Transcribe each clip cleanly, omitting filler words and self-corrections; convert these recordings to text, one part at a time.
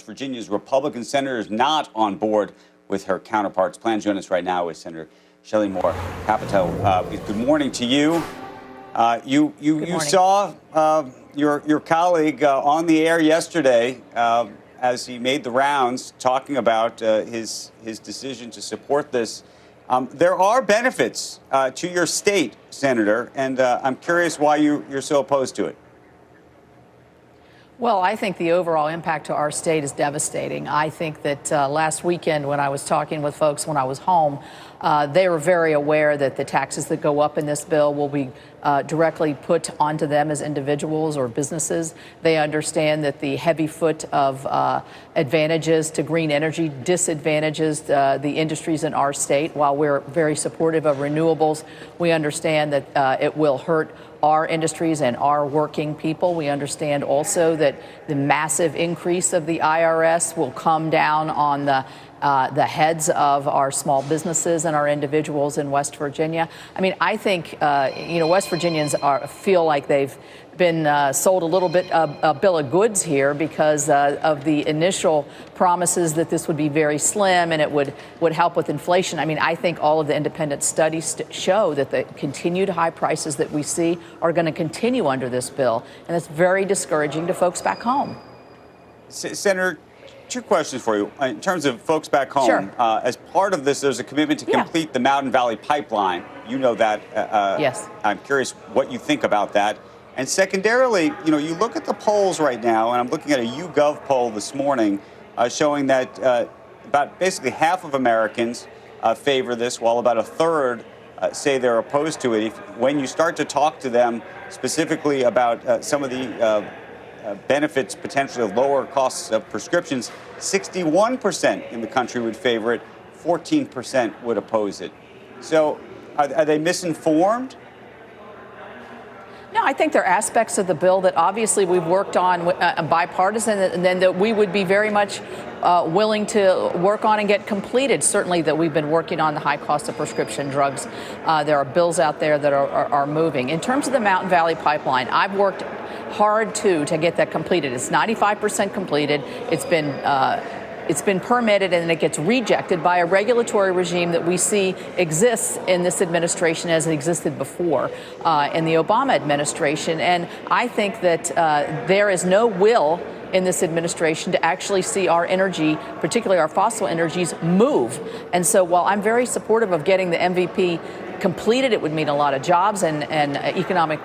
Virginia's Republican senator is not on board with her counterparts. Plan to join us right now with Senator Shelley Moore Capito. Good morning to you. You saw your colleague on the air yesterday as he made the rounds talking about his decision to support this. There are benefits to your state, Senator, and I'm curious why you're so opposed to it. Well, I think the overall impact to our state is devastating. I think that last weekend when I was talking with folks when I was home, they were very aware that the taxes that go up in this bill will be directly put onto them as individuals or businesses. They understand that the heavy foot of advantages to green energy disadvantages the industries in our state. While we're very supportive of renewables, we understand that it will hurt our industries and our working people. We understand also that the massive increase of the IRS will come down on the heads of our small businesses and our individuals in West Virginia. I mean, I think, West Virginians feel like they've been sold a little bit a bill of goods here because of the initial promises that this would be very slim and it would help with inflation. I mean, I think all of the independent studies show that the continued high prices that we see are going to continue under this bill, and it's very discouraging to folks back home. Senator, two questions for you. In terms of folks back home, sure. As part of this, there's a commitment to complete the Mountain Valley Pipeline. You know that. Yes. I'm curious what you think about that. And secondarily, you look at the polls right now, and I'm looking at a YouGov poll this morning showing that about basically half of Americans favor this, while about a third say they're opposed to it. When you start to talk to them specifically about some of the benefits, potentially of lower costs of prescriptions, 61% in the country would favor it, 14% would oppose it. So are they misinformed? No, I think there are aspects of the bill that obviously we've worked on bipartisan and then that we would be very much willing to work on and get completed. Certainly that we've been working on the high cost of prescription drugs. There are bills out there that are moving. In terms of the Mountain Valley Pipeline, I've worked hard to get that completed. It's 95% completed. It's been permitted and it gets rejected by a regulatory regime that we see exists in this administration as it existed before in the Obama administration. And I think that there is no will in this administration to actually see our energy, particularly our fossil energies, move. And so while I'm very supportive of getting the MVP completed, it would mean a lot of jobs and economic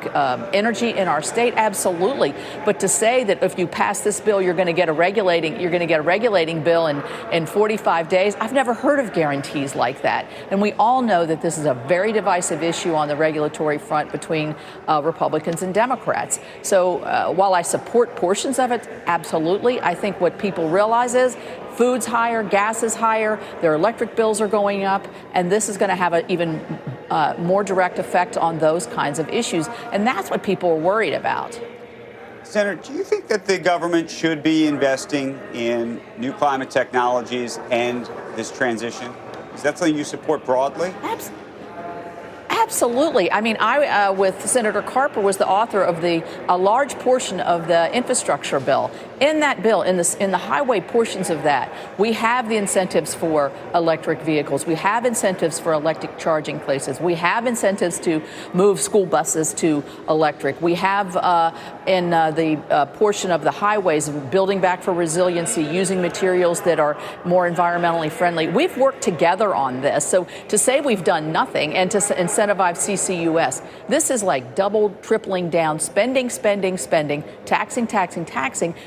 energy in our state, absolutely. But to say that if you pass this bill, you're going to get a regulating bill in 45 days, I've never heard of guarantees like that. And we all know that this is a very divisive issue on the regulatory front between Republicans and Democrats. So while I support portions of it, absolutely, I think what people realize is food's higher, gas is higher, their electric bills are going up, and this is going to have an even more direct effect on those kinds of issues. And that's what people are worried about. Senator, do you think that the government should be investing in new climate technologies and this transition? Is that something you support broadly? Absolutely. I mean, I, with Senator Carper, was the author of a large portion of the infrastructure bill. In that bill, in the highway portions of that, we have the incentives for electric vehicles. We have incentives for electric charging places. We have incentives to move school buses to electric. We have in the portion of the highways, building back for resiliency, using materials that are more environmentally friendly. We've worked together on this. So to say we've done nothing and to incentivize CCUS, this is like double, tripling down, spending, taxing,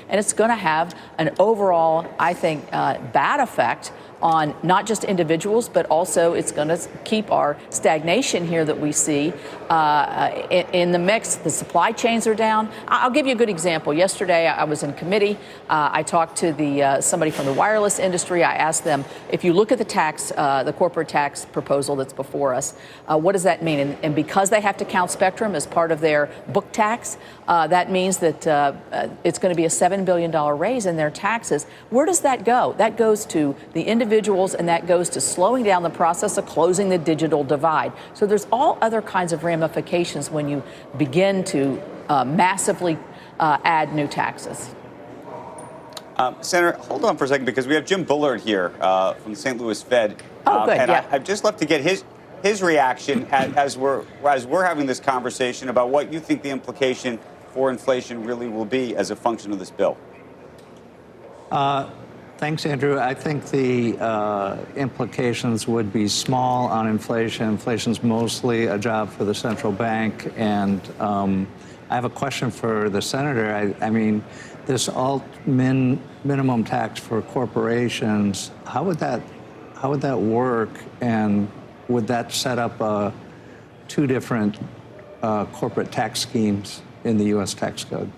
and it's going to have an overall, I think, bad effect on not just individuals, but also it's going to keep our stagnation here that we see in the mix. The supply chains are down. I'll give you a good example. Yesterday, I was in committee. I talked to somebody from the wireless industry. I asked them, if you look at the corporate tax proposal that's before us, what does that mean? And because they have to count spectrum as part of their book tax, that means that it's going to be a $7 billion raise in their taxes. Where does that go? That goes to the individuals, and that goes to slowing down the process of closing the digital divide. So there's all other kinds of ramifications when you begin to massively add new taxes. Senator, hold on for a second, because we have Jim Bullard here from the St. Louis Fed. Oh, good, and yeah. I'd just love to get his reaction as we're having this conversation about what you think the implication for inflation really will be as a function of this bill. Thanks, Andrew. I think the implications would be small on inflation. Inflation's mostly a job for the central bank. And I have a question for the senator. I mean, this minimum tax for corporations, how would that work? And would that set up two different corporate tax schemes in the U.S. tax code?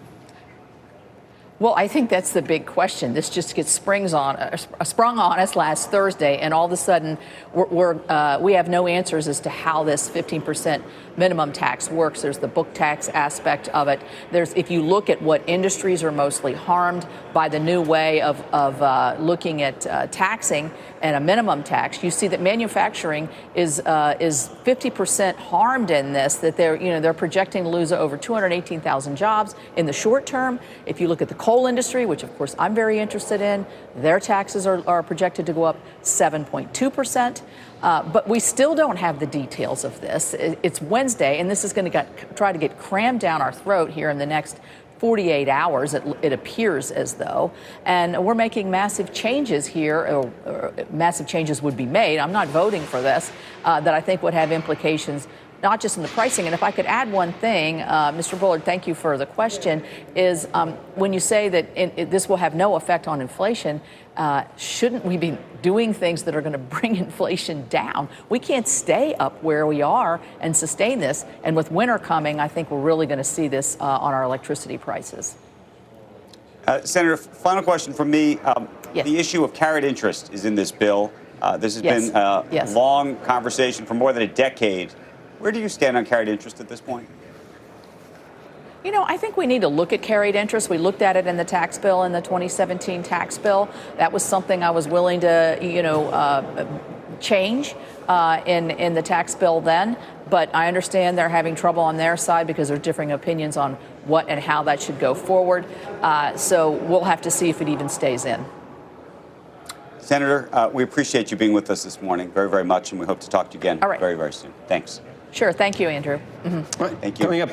Well, I think that's the big question. This just gets sprung on us last Thursday, and all of a sudden we have no answers as to how this 15% minimum tax works. There's the book tax aspect of it. If you look at what industries are mostly harmed by the new way of looking at taxing and a minimum tax, you see that manufacturing is 50% harmed in this. That they're projecting to lose over 218,000 jobs in the short term. If you look at the coal industry, which of course I'm very interested in, their taxes are projected to go up 7.2%. But we still don't have the details of this. It's Wednesday, and this is going to try to get crammed down our throat here in the next 48 hours, it appears as though. And we're making massive changes here, or massive changes would be made. I'm not voting for this, that I think would have implications not just in the pricing. And if I could add one thing, Mr. Bullard, thank you for the question, is when you say that this will have no effect on inflation, shouldn't we be doing things that are going to bring inflation down? We can't stay up where we are and sustain this. And with winter coming, I think we're really going to see this on our electricity prices. Senator, final question from me. Yes. The issue of carried interest is in this bill. This has been a long conversation for more than a decade. Where do you stand on carried interest at this point? You know, I think we need to look at carried interest. We looked at it in the tax bill, in the 2017 tax bill. That was something I was willing to, change in the tax bill then. But I understand they're having trouble on their side because there's differing opinions on what and how that should go forward. So we'll have to see if it even stays in. Senator, we appreciate you being with us this morning very, very much, and we hope to talk to you again very, very soon. Thanks. Sure. Thank you, Andrew. Thank you. Coming up.